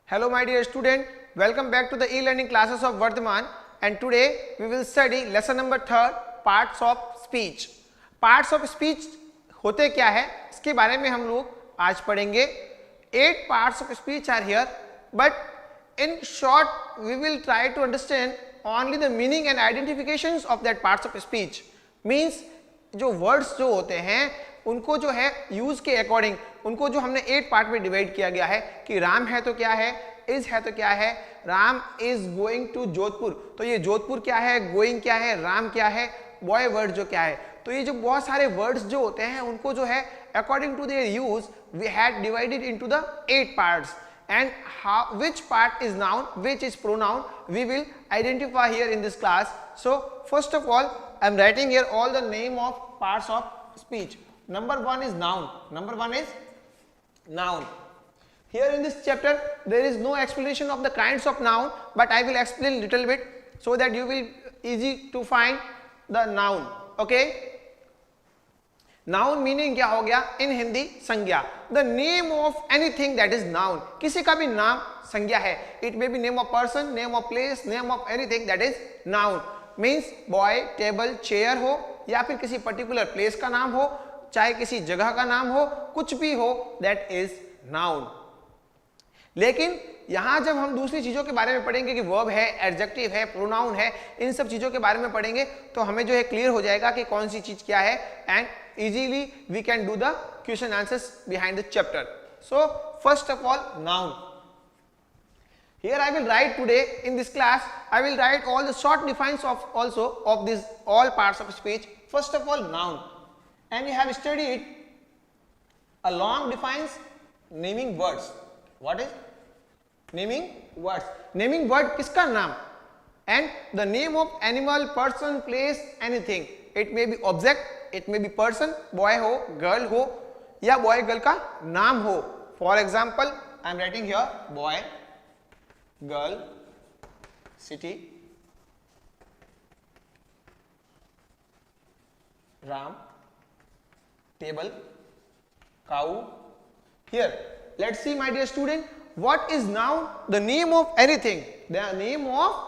Hello my dear student, welcome back to the e-learning classes of Vardhaman, and today we will study lesson number 3 parts of speech. Parts of speech होते क्या है इसके बारे में हम लोग आज पढ़ेंगे. 8 parts of speech are here, but in short we will try to understand only the meaning and identifications of that parts of speech. Means जो words जो होते हैं उनको जो है यूज के अकॉर्डिंग उनको जो हमने 8 पार्ट में डिवाइड किया गया है कि राम है तो क्या है, इज है तो क्या है. Ram is going to Jodhpur, तो ये जोधपुर क्या है, गोइंग क्या है, राम क्या है, बॉय वर्ड जो क्या है. तो ये जो बहुत सारे वर्ड्स जो होते हैं उनको जो है according to their use we had divided into the 8 parts, and how which part is noun, which is pronoun, we will identify here in this class. So first of all I am writing here all the name of parts of speech. Number 1 is noun. Number 1 is noun. Here in this chapter there is no explanation of the kinds of noun, but I will explain little bit so that you will easy to find the noun. Okay, noun meaning क्या हो गया इन हिंदी संज्ञा. The name of anything that is noun, किसी का भी नाम संज्ञा है. It may be name of person, name of place, name of anything that is noun. Means boy, table, chair हो या फिर किसी पर्टिकुलर प्लेस का नाम हो, चाहे किसी जगह का नाम हो, कुछ भी हो, दैट इज नाउन. लेकिन यहां जब हम दूसरी चीजों के बारे में पढ़ेंगे कि वर्ब है, एडजेक्टिव है, प्रोनाउन है, इन सब चीजों के बारे में पढ़ेंगे तो हमें जो है क्लियर हो जाएगा कि कौन सी चीज क्या है, and easily we can do the question answers behind the chapter. So first of all noun. Here I will write today in this class I will write all the short definitions of also of these all parts of speech. First of all noun, and you have studied a long defines naming words. What is naming words? Naming word किसका नाम, and the name of animal, person, place, anything. It may be object, it may be person, boy हो, girl हो या boy girl का नाम हो. For example I am writing here boy, girl, city, Ram, table, cow. Here let's see my dear student, what is noun? The name of anything, the name of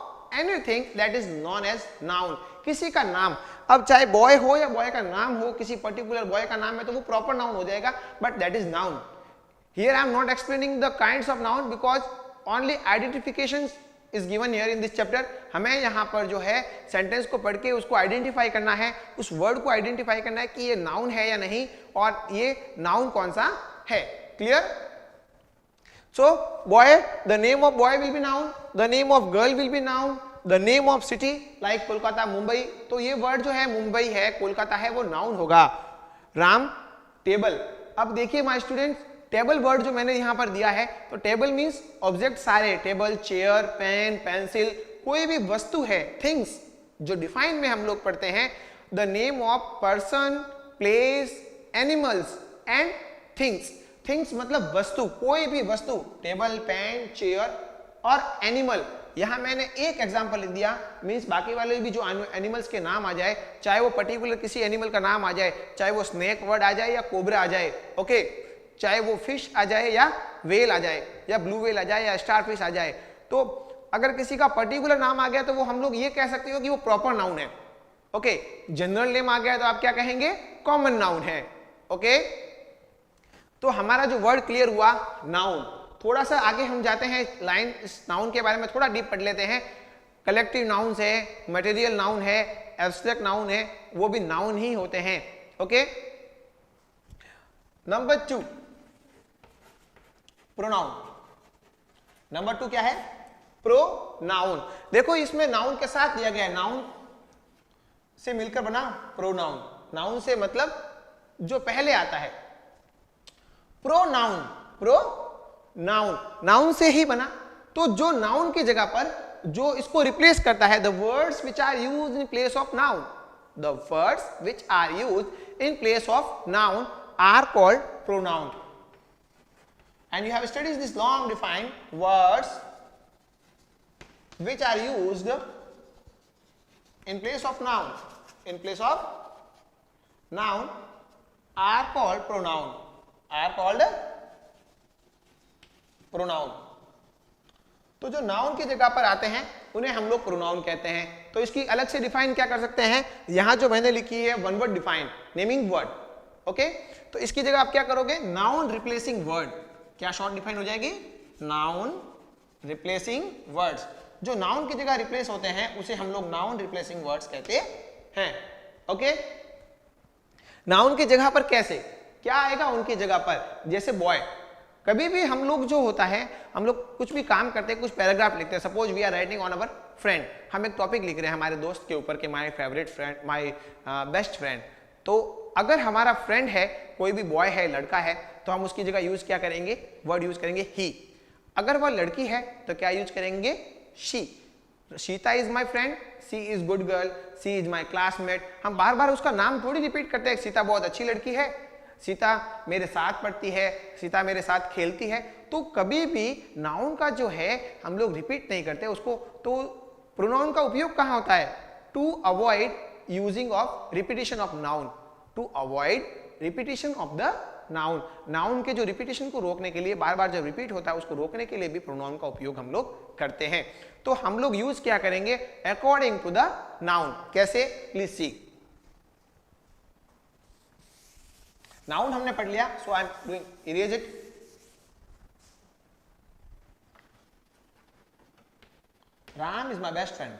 anything that is known as noun. किसी का नाम, अब चाहे boy हो या boy का नाम हो, किसी पर्टिकुलर बॉय का नाम है तो वो प्रॉपर नाउन हो जाएगा, but that is noun. Here I am not explaining the kinds of noun because only identification is given here in this chapter. हमें यहाँ पर जो है सेंटेंस को पढ़ के उसको आइडेंटिफाई करना है, उस वर्ड को आइडेंटिफाई करना है कि ये नाउन है या नहीं और ये नाउन कौन सा है. Clear? So boy, the name of boy will be noun, the name of girl will be noun, the name of city like Kolkata, Mumbai, तो ये वर्ड जो है मुंबई है, कोलकाता है, वो नाउन होगा. राम, टेबल. अब देखिए माय स्टूडेंट्स, टेबल वर्ड जो मैंने यहां पर दिया है तो टेबल मींस ऑब्जेक्ट सारे, टेबल, चेयर, पेन, पेंसिल, कोई भी वस्तु है, थिंग्स जो डिफाइन में हम लोग पढ़ते हैं. The name of person, place, animals and things. Things मतलब वस्तु, कोई भी वस्तु, टेबल, पेन, चेयर और एनिमल. यहां मैंने एक एग्जांपल लिख दिया, मींस बाकी वाले भी जो एनिमल्स के नाम आ जाए, चाहे वो पर्टिकुलर किसी एनिमल का नाम आ जाए, चाहे वो स्नेक वर्ड आ जाए या कोबरा आ जाए, ओके, चाहे वो फिश आ जाए या वेल आ जाए या ब्लू वेल आ जाए या स्टार फिश आ जाए, तो अगर किसी का पर्टिकुलर नाम आ गया तो वो हम लोग ये कह सकते हो कि वो प्रॉपर नाउन है. ओके, जनरल नेम आ गया तो आप क्या कहेंगे, कॉमन नाउन है. ओके, तो हमारा जो वर्ड क्लियर हुआ नाउन. थोड़ा सा आगे हम जाते हैं, लाइन इस नाउन के बारे में थोड़ा डीप पढ़ लेते हैं. कलेक्टिव नाउन्स है, मटेरियल नाउन है, एब्स्ट्रैक्ट नाउन है, वो भी नाउन ही होते हैं. Okay, number 2 pronoun. नंबर 2 क्या है, प्रोनाउन. देखो इसमें नाउन के साथ दिया गया है, नाउन से मिलकर बना प्रोनाउन. नाउन से मतलब जो पहले आता है. प्रोनाउन, नाउन, नाउन से ही बना, तो जो नाउन की जगह पर जो इसको रिप्लेस करता है, the words which are used in place of noun, the words which are used in place of noun are called pronoun. And you have studied this long defined words which are used in place of noun, in place of noun are called pronoun, are called pronoun. तो जो noun की जगह पर आते हैं उन्हें हम लोग प्रोनाउन कहते हैं। तो इसकी अलग से डिफाइन क्या कर सकते हैं, यहां जो मैंने लिखी है one word define, naming word. Okay, तो इसकी जगह आप क्या करोगे, नाउन रिप्लेसिंग वर्ड। क्या शॉर्ट डिफाइन हो जाएगी, नाउन रिप्लेसिंग वर्ड्स। जो नाउन की जगह रिप्लेस होते हैं उसे हम लोग नाउन रिप्लेसिंग वर्ड्स कहते हैं। ओके, नाउन की जगह पर कैसे क्या आएगा उनकी जगह पर, जैसे बॉय। कभी भी हम लोग जो होता है, हम लोग कुछ भी काम करते हैं, कुछ पैराग्राफ लिखते हैं, suppose we are writing on our friend, हम एक टॉपिक लिख रहे हैं हमारे दोस्त के ऊपर के my favourite friend, my best friend. तो अगर हमारा फ्रेंड है, कोई भी बॉय है, लड़का है, तो हम उसकी जगह यूज क्या करेंगे, वर्ड यूज करेंगे ही। अगर वह लड़की है तो क्या यूज करेंगे, she. Sita is my friend, she is good girl, she is my classmate. हम बार बार उसका नाम थोड़ी रिपीट करते हैं, सीता बहुत अच्छी लड़की है, सीता मेरे साथ पढ़ती है, सीता मेरे साथ खेलती है। तो कभी भी नाउन का जो है हम लोग रिपीट नहीं करते उसको। तो प्रोनाउन का उपयोग कहाँ होता है, to avoid using of repetition of noun, to avoid repetition of the noun. Noun के जो रिपीटिशन को रोकने के लिए, बार बार जब रिपीट होता है उसको रोकने के लिए भी प्रोनाउन का उपयोग हम लोग करते हैं। तो हम लोग यूज क्या करेंगे, अकॉर्डिंग टू द नाउन। कैसे, प्लीज सी। नाउन हमने पढ़ लिया, so I am doing erase it. Ram is my best friend,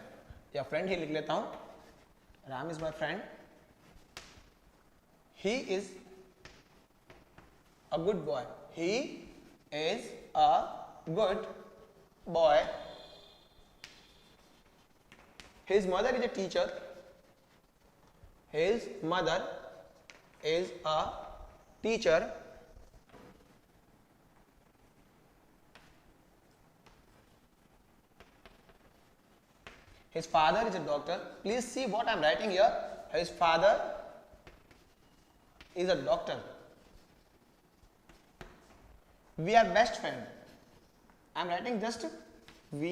या फ्रेंड ही लिख लेता हूं, Ram is my friend, he is a good boy, he is a good boy, his mother is a teacher, his mother is a teacher, his father is a doctor. Please see what I am writing here, his father is a doctor, we are best friend, I am writing just we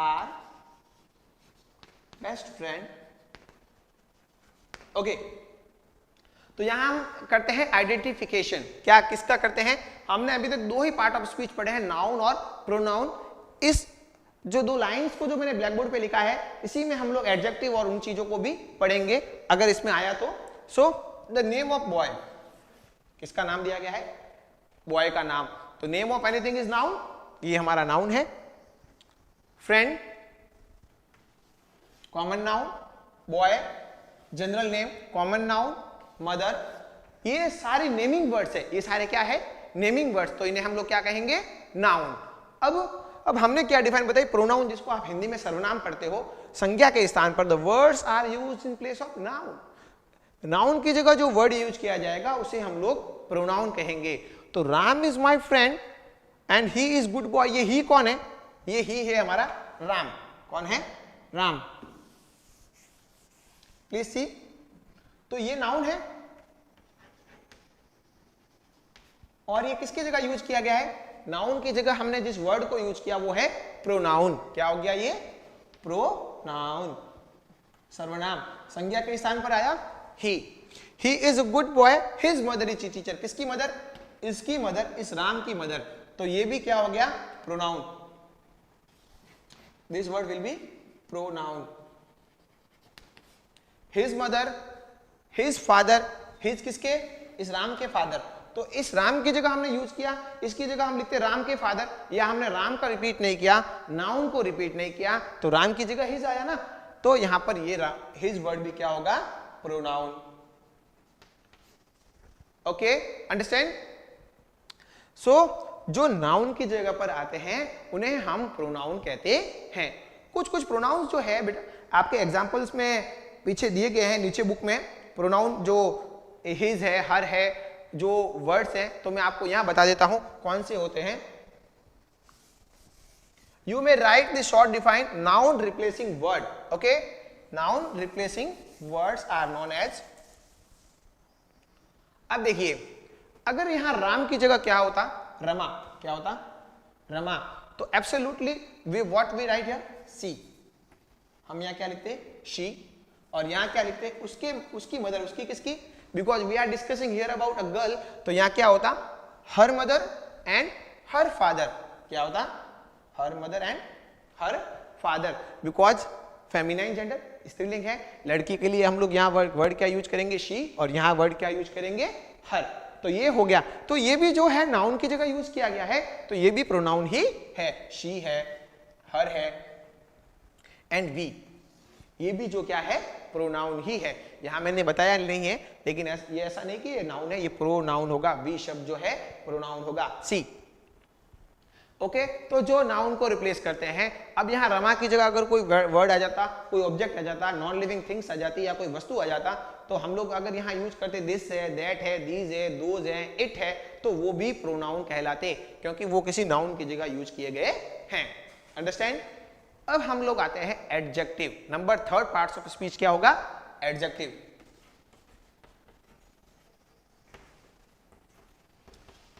are best friend. Okay, तो यहां हम करते हैं identification. क्या, किसका करते हैं, हमने अभी तक दो ही पार्ट ऑफ स्पीच पढ़े हैं, नाउन और प्रोनाउन। इस जो दो लाइंस को जो मैंने ब्लैक बोर्ड पे लिखा है, इसी में हम लोग एडजेक्टिव और उन चीजों को भी पढ़ेंगे अगर इसमें आया तो। So the name of boy, किसका नाम दिया गया है, बॉय का नाम। तो name of anything is noun, ये हमारा नाउन है। Friend common noun, boy general name, common noun, mother, ये सारी नेमिंग वर्ड्स है। ये सारे क्या है, नेमिंग वर्ड्स। तो इन्हें हम लोग क्या कहेंगे, नाउन। अब हमने क्या डिफाइन बताई, प्रोनाउन, जिसको आप हिंदी में सर्वनाम पढ़ते हो, संज्ञा के स्थान पर the words are used in place of noun. Noun की जगह जो वर्ड यूज किया जाएगा उसे हम लोग प्रोनाउन कहेंगे। तो Ram is my friend and he is good boy, ये ही कौन है, ये ही है हमारा राम। कौन है, राम। प्लीज सी, तो ये नाउन है और ये किसकी जगह यूज किया गया है, नाउन की जगह हमने जिस वर्ड को यूज किया वो है प्रोनाउन। क्या हो गया, ये प्रोनाउन, सर्वनाम। संज्ञा के स्थान पर आया he is a good boy, his mother is teacher. किसकी मदर, इसकी मदर, इस राम की मदर। तो ये भी क्या हो गया, pronoun. This word will B pronoun. His mother, his father, his किसके, इस राम के फादर। तो इस राम की जगह हमने यूज किया, इसकी जगह हम लिखते राम के फादर, या हमने राम का रिपीट नहीं किया, नाउन को रिपीट नहीं किया, तो राम की जगह हिज आया ना। तो यहां पर ये हिज वर्ड भी क्या होगा, प्रोनाउन। Okay, understand. सो जो नाउन की जगह पर आते हैं उन्हें हम प्रोनाउन कहते हैं। कुछ कुछ प्रोनाउन जो है बेटा आपके एग्जांपल्स में पीछे दिए गए हैं, नीचे बुक में प्रोनाउन जो हिज है, हर है, जो वर्ड्स हैं, तो मैं आपको यहां बता देता हूं कौन से होते हैं। You may write this short define noun replacing word. Okay, noun replacing words are known as. अब देखिए, अगर यहां राम की जगह क्या होता, रमा, क्या होता, रमा, तो absolutely we what we write here, see. हम यहां क्या लिखते, शी, और यहां क्या लिखते, उसकी मदर, उसकी किसकी, because we are discussing here about a girl. तो यहां क्या होता, her mother and her father. क्या होता, her mother and her father, because feminine gender स्त्रीलिंग है, लड़की के लिए हम लोग यहाँ वर्ड क्या यूज करेंगे शी, और यहाँ वर्ड क्या यूज करेंगे हर। तो ये हो गया। तो ये भी जो है नाउन की जगह यूज किया गया है, तो ये भी प्रोनाउन ही है, शी है, हर है एंड वी, ये भी जो क्या है प्रोनाउन ही है। यहां मैंने बताया नहीं है, लेकिन ये ऐसा नहीं कि ये नाउन है, ये प्रोनाउन होगा, वी शब्द जो है प्रोनाउन होगा, सी। ओके, तो जो नाउन को रिप्लेस करते हैं, अब यहां रमा की जगह अगर कोई वर्ड आ जाता, कोई ऑब्जेक्ट आ जाता, नॉन लिविंग थिंग्स आ जाती, या कोई वस्तु आ जाता, तो हम लोग अगर यहां यूज करते दिस है, दैट है, दीज है, दोज है, इट है, तो वो भी प्रोनाउन कहलाते, क्योंकि वो किसी नाउन की जगह यूज किए गए हैं। अंडरस्टैंड? अब हम लोग आते हैं adjective. Number third parts of speech क्या होगा? एडजेक्टिव।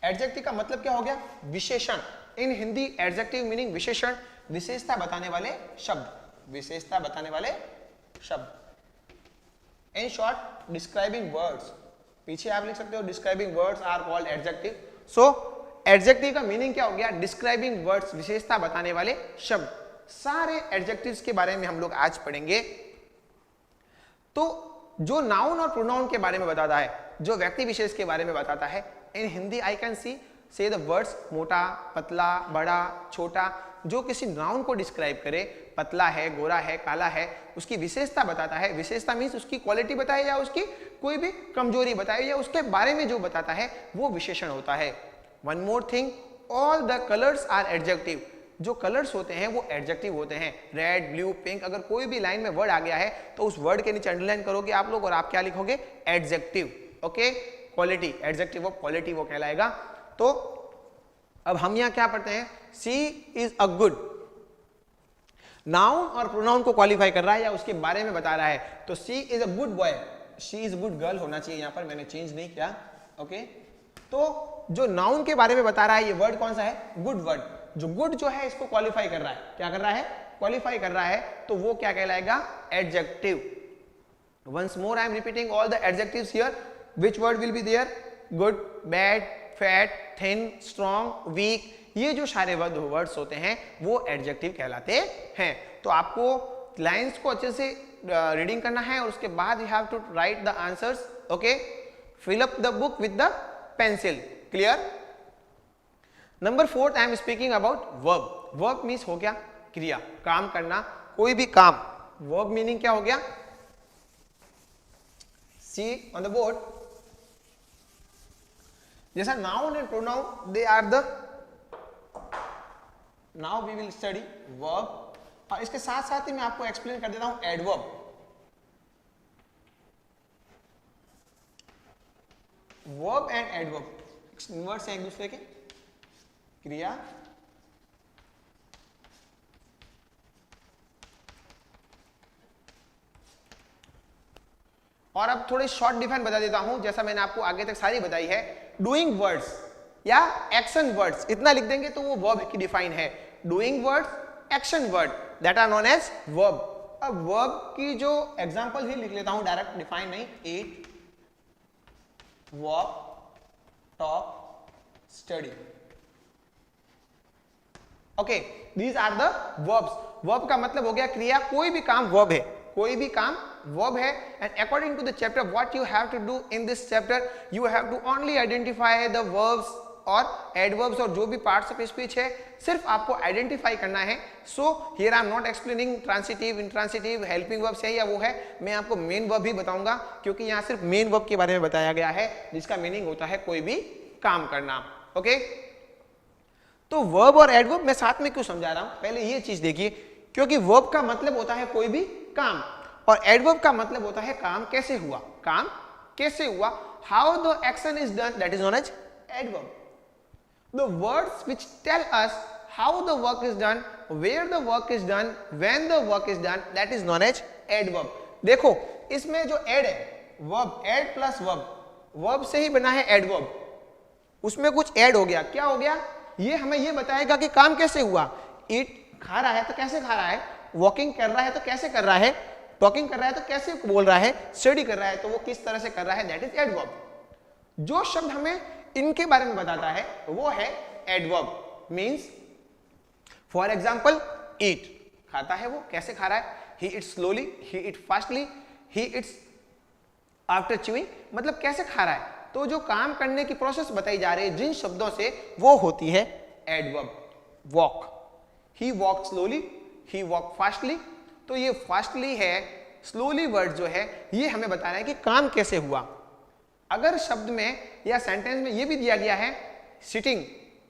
एडजेक्टिव का मतलब क्या हो गया? विशेषण। इन हिंदी एडजेक्टिव मीनिंग विशेषण, विशेषता बताने वाले शब्द, विशेषता बताने वाले शब्द। इन शॉर्ट डिस्क्राइबिंग वर्ड्स, पीछे आप लिख सकते हो describing words are called adjective. So adjective का मीनिंग क्या हो गया? डिस्क्राइबिंग वर्ड्स, विशेषता बताने वाले शब्द। सारे एडजेक्टिव्स के बारे में हम लोग आज पढ़ेंगे। तो जो नाउन और प्रोनाउन के बारे में बताता है, जो व्यक्ति विशेष के बारे में बताता है, इन हिंदी आई कैन सी से द वर्ड्स मोटा, पतला, बड़ा, छोटा, जो किसी नाउन को डिस्क्राइब करे, पतला है, गोरा है, काला है, उसकी विशेषता बताता है। विशेषता मीन्स उसकी क्वालिटी बताए या उसकी कोई भी कमजोरी बताए या उसके बारे में जो बताता है वो विशेषण होता है। One more thing, all the colours are adjective. जो कलर्स होते हैं वो एडजेक्टिव होते हैं। रेड, ब्लू, पिंक, अगर कोई भी लाइन में वर्ड आ गया है तो उस वर्ड के नीचे अंडरलाइन करोगे आप लोग और आप क्या लिखोगे? Adjective. Okay, quality, adjective of quality वो कहलाएगा। तो अब हम यहां क्या पढ़ते हैं? सी इज अ गुड। नाउन और प्रोनाउन को क्वालिफाई कर रहा है या उसके बारे में बता रहा है, तो she is a good boy, she is a good girl होना चाहिए, यहां पर मैंने चेंज नहीं किया। ओके, तो जो नाउन के बारे में बता रहा है, ये वर्ड कौन सा है? Good word. जो गुड जो है इसको क्वालिफाई कर रहा है, क्या कर रहा है? क्वालिफाई कर रहा है, तो वो क्या कहलाएगा? Adjective. Once more I am repeating all the adjectives here, which word will be there? Good, bad, fat, thin, strong, weak, ये जो सारे वर्ड्स होते हैं वो एडजेक्टिव कहलाते हैं। तो आपको लाइंस को अच्छे से रीडिंग करना है और उसके बाद you have to write the answers. Okay, fill up the book with the pencil. Clear? Number fourth, I am speaking about verb. Verb means हो गया क्रिया, काम करना, कोई भी काम। वर्ब मीनिंग क्या हो गया? See on the board. जैसा noun and pronoun they are the, now we will study verb, और इसके साथ साथ ही मैं आपको एक्सप्लेन कर देता हूं adverb. Verb and adverb inverse है एक दूसरे के, क्रिया और अब थोड़ी शॉर्ट डिफाइन बता देता हूं, जैसा मैंने आपको आगे तक सारी बताई है। डूइंग वर्ड्स या एक्शन वर्ड्स, इतना लिख देंगे तो वो वर्ब की डिफाइन है। Doing words, action word, that are known as verb. अब वर्ब की जो एग्जांपल ही लिख लेता हूं, डायरेक्ट डिफाइन नहीं। Eat, walk, talk, study. Okay, these are the verbs. Verb का मतलब हो गया क्रिया, कोई भी काम वर्ब है, कोई भी काम वर्ब है। And according to the chapter what you have to do in this chapter, you have to only identify the verbs और एडवर्ब्स और जो भी पार्ट्स ऑफ स्पीच है सिर्फ आपको आइडेंटिफाई करना है। So here I am not explaining transitive, intransitive, helping verbs है या वो है, मैं आपको मेन वर्ब ही बताऊंगा, क्योंकि यहाँ सिर्फ मेन वर्ब के बारे में बताया गया है जिसका मीनिंग होता है कोई भी काम करना। ओके, तो वर्ब और एडवर्ब मैं साथ में क्यों समझा रहा हूं, पहले ये चीज देखिए, क्योंकि वर्ब का मतलब होता है कोई भी काम और एडवर्ब का मतलब होता है काम कैसे हुआ, काम कैसे हुआ, how the action is done, that is known as adverb. The words which tell us how the work is done, where the work is done, when the work is done, that is known as adverb. देखो इसमें जो add है, verb, add plus verb, verb से ही बना है adverb, उसमें कुछ add हो गया, क्या हो गया, ये हमें ये बताएगा कि काम कैसे हुआ। eat खा रहा है तो कैसे खा रहा है, walking कर रहा है तो कैसे कर रहा है, talking कर रहा है तो कैसे बोल रहा है, study कर रहा है तो वो किस तरह से कर रहा है, that is adverb। जो शब्द हमें इनके बारे में बताता है वो है adverb. Means for example eat, खाता है वो, कैसे खा रहा है, he eats slowly, he eat fastly, he eats after chewing, मतलब कैसे खा रहा है। तो जो काम करने की प्रोसेस बताई जा रही है जिन शब्दों से, वो होती है एडवर्ब। वॉक, ही वॉक स्लोली, ही वॉक फास्टली, तो ये फास्टली है, स्लोली वर्ड जो है ये हमें बता रहा है कि काम कैसे हुआ। अगर शब्द में या सेंटेंस में ये भी दिया गया है सिटिंग,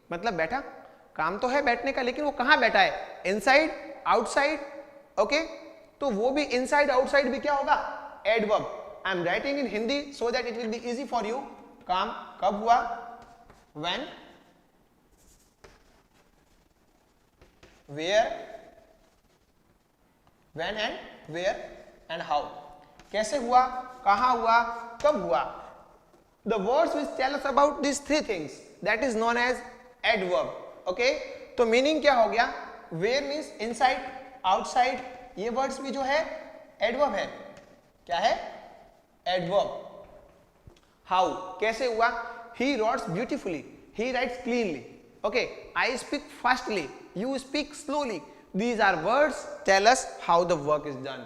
मतलब बैठा, काम तो है बैठने का, लेकिन वो कहाँ बैठा है, इनसाइड, आउटसाइड, ओके, तो वो भी इनसाइड आउटसाइड भी क्या होगा, adverb. I am writing in Hindi so that it will be easy for you. काम कब हुआ, when, where, when and where and how, कैसे हुआ, कहां हुआ, कब हुआ। The words which tell us about these three things, that is known as adverb, okay? तो मीनिंग क्या हो गया, where means inside, outside, ये वर्ड्स भी जो है एडवर्ब है, क्या है, एडवर्ब। हाउ, कैसे हुआ, he writes beautifully, he writes cleanly, okay? I speak fastly, you speak slowly, these are words tell us how the work is done.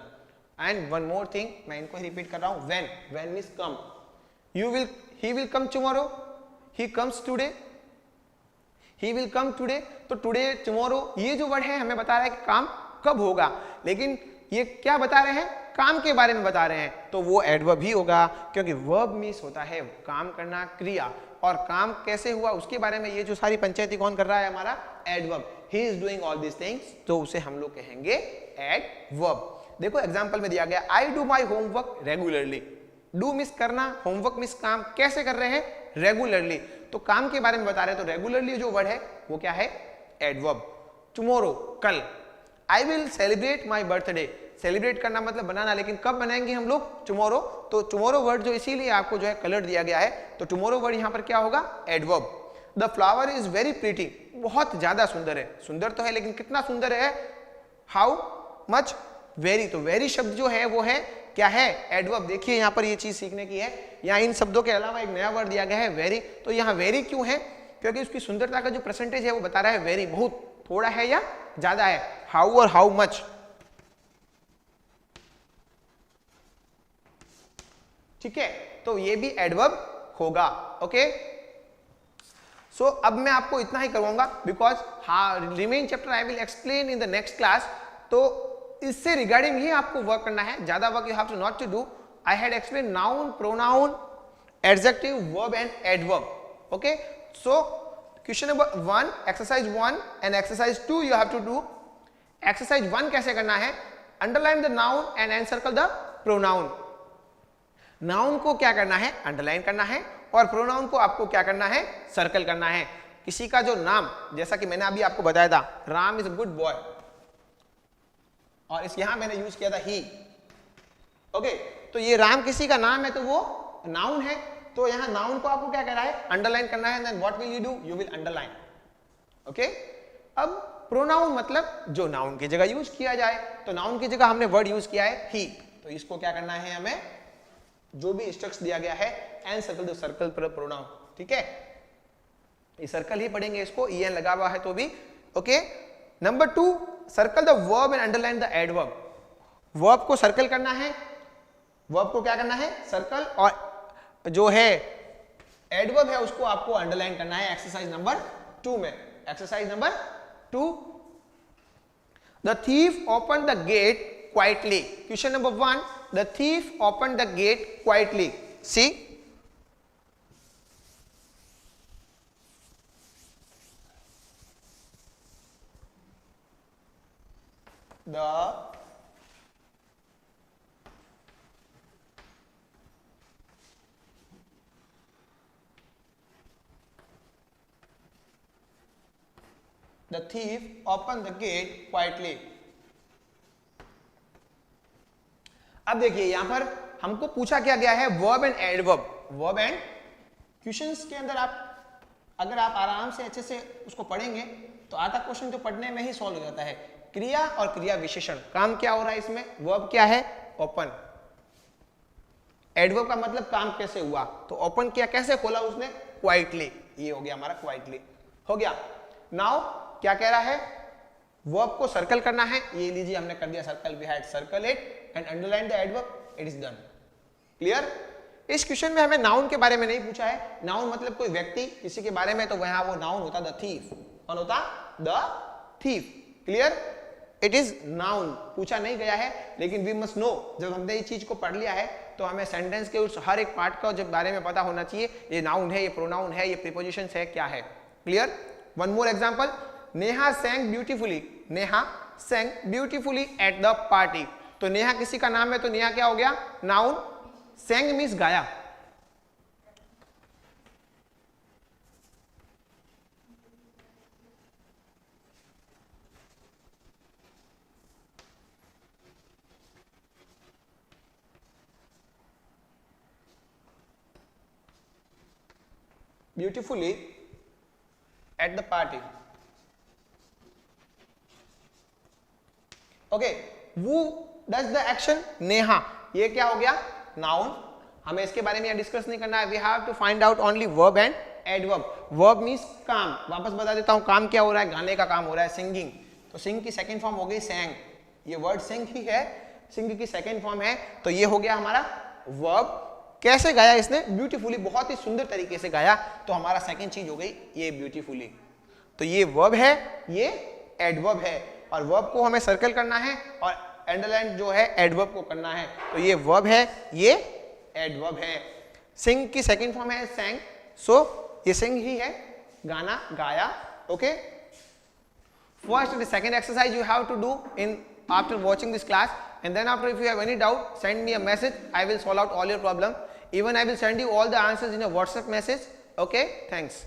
And one more thing, मैं इनको रिपीट कर रहा हूं, when, when means come, you will, he will come tomorrow, he comes today, he will come today, तो today, tomorrow, ये जो word है हमें बता रहा है कि काम कब होगा, लेकिन ये क्या बता रहे हैं, काम के बारे में बता रहे हैं, तो वो एडवर्ब ही होगा, क्योंकि वर्ब मीन्स होता है काम करना, क्रिया, और काम कैसे हुआ उसके बारे में ये जो सारी पंचायती कौन कर रहा है, हमारा adverb, he is doing all this things, तो उसे हम लोग कहेंगे एडवर्ब। देखो एग्जांपल में दिया गया, I do my homework regularly, do miss करना, होमवर्क मिस काम, कैसे कर रहे हैं, रेगुलरली, तो काम के बारे में बता रहे हैं, तो रेगुलरली जो वर्ड है वो क्या है, एडवर्ब। टुमारो, कल, I will celebrate my birthday, celebrate करना मतलब बनाना, लेकिन कब बनाएंगे हम लोग, टुमारो, तो टुमारो वर्ड जो इसीलिए आपको जो है कलर दिया गया है, तो टुमारो वर्ड यहाँ पर क्या होगा, adverb. The flower is very pretty, बहुत ज्यादा सुंदर है, सुंदर तो है लेकिन कितना सुंदर है, हाउ मच, वेरी, तो वेरी शब्द जो है वो है क्या है, एडवर्ब। देखिए यहाँ पर ये चीज सीखने की है, यहाँ इन शब्दों के अलावा एक नया वर्ड दिया गया है वेरी, तो यहाँ वेरी क्यों है, क्योंकि उसकी सुंदरता का जो परसेंटेज है वो बता रहा है वेरी, बहुत, थोड़ा है या ज्यादा है, हाउ और हाउ मच, ठीक है, तो ये भी एडवर्ब होगा, ओके। सो अब मैं आपको इतना ही करवाऊंगा, because remain chapter I will explain in the next class, तो इससे रिगार्डिंग ही आपको वर्क करना है, ज्यादा work you have to not to do. I had explain noun, pronoun, adjective, verb and adverb, okay. So question number 1, exercise 1 and exercise 2 you have to do. Exercise 1 कैसे करना है, underline the noun and encircle the pronoun. Noun को क्या करना है, underline करना है, और प्रोनाउन को आपको क्या करना है, सर्कल करना है। किसी का जो नाम, जैसा कि मैंने अभी आपको बताया था, Ram is a good boy, और इस यहां मैंने यूज किया था ही, ओके, तो ये राम किसी का नाम है तो वो नाउन है, तो यहां नाउन को आपको क्या करना है, अंडरलाइन करना है, then what will you do, you will underline, okay. अब प्रोनाउन मतलब जो नाउन की जगह यूज किया जाए, तो नाउन की जगह हमने वर्ड यूज किया है ही, तो इसको क्या करना है, हमें जो भी स्ट्रक्चर दिया गया है, एंड सर्कल द सर्कल पर प्रोनाउन, ठीक है, ये सर्कल ही पढ़ेंगे इसको, en लगा हुआ है तो भी, okay. Number 2, circle the verb and underline the adverb. Verb को सर्कल करना है, वर्ब को क्या करना है, सर्कल, और जो है एडवर्ब है उसको आपको अंडरलाइन करना है एक्सरसाइज नंबर 2 में। Exercise number 2, the thief open the gate quietly. Question number 1, the thief open the gate quietly, see, the thief opened the gate quietly। अब देखिए यहां पर हमको पूछा क्या गया है, verb and adverb, verb and, questions के अंदर आप अगर आप आराम से अच्छे से उसको पढ़ेंगे तो आधा क्वेश्चन तो पढ़ने में ही सॉल्व हो जाता है। क्रिया और क्रिया विशेषण, काम क्या हो रहा है इसमें, वर्ब क्या है, ओपन, एडवर्ब का मतलब काम कैसे हुआ, तो ओपन किया, कैसे खोला उसने, क्वाइटली, ये हो गया हमारा क्वाइटली, हो गया। नाउ क्या कह रहा है, वर्ब को सर्कल करना है, ये लीजिए हमने कर दिया circle, we had circle it and underline the adverb, it is done. Clear? इस क्वेश्चन में हमें नाउन के बारे में नहीं पूछा है, नाउन मतलब कोई व्यक्ति किसी के बारे में, तो वहां वो नाउन होता द थीफ, कौन होता? The thief. Clear? It is noun, पूछा नहीं गया है, लेकिन वी मस्ट नो, जब हमने ये चीज को पढ़ लिया है तो हमें सेंटेंस के उस हर एक पार्ट का जब बारे में पता होना चाहिए, ये नाउन है, ये प्रोनाउन है, ये प्रीपोजिशंस है, क्या है। Clear? One more example, Neha sang beautifully, Neha sang beautifully at the party. तो नेहा किसी का नाम है, तो नेहा क्या हो गया? नाउन, sang मींस गाया। Beautifully at the party. Okay, who does the action? Neha, ये क्या हो गया? नाउन। हमें इसके बारे में यहाँ डिस्कस नहीं करना है, we have to find out only verb and adverb. Verb means काम, वापस बता देता हूँ काम क्या हो रहा है, गाने का काम हो रहा है, सिंगिंग। तो सिंग की सेकंड फॉर्म हो गई sang, ये वर्ड सिंग ही है, सिंग की सेकंड फॉर्म है, तो ये हो गया हमारा वर्ब। कैसे गाया इसने? ब्यूटीफुली, बहुत ही सुंदर तरीके से गाया, तो हमारा सेकंड चीज हो गई ये ब्यूटीफुली। तो ये वर्ब है, ये एडवर्ब है, और वर्ब को हमें सर्कल करना है और अंडरलाइन जो है एडवर्ब को करना है। तो ये वर्ब है, ये एडवर्ब है। सिंग की सेकंड फॉर्म है sang, सो ये सिंग ही है, गाना, गाया। Okay, first and the second exercise you have to do in after watching this class, and then after if you have any doubt send me a message, I will solve out all your problem, even I will send you all the answers in a WhatsApp message. Okay, thanks.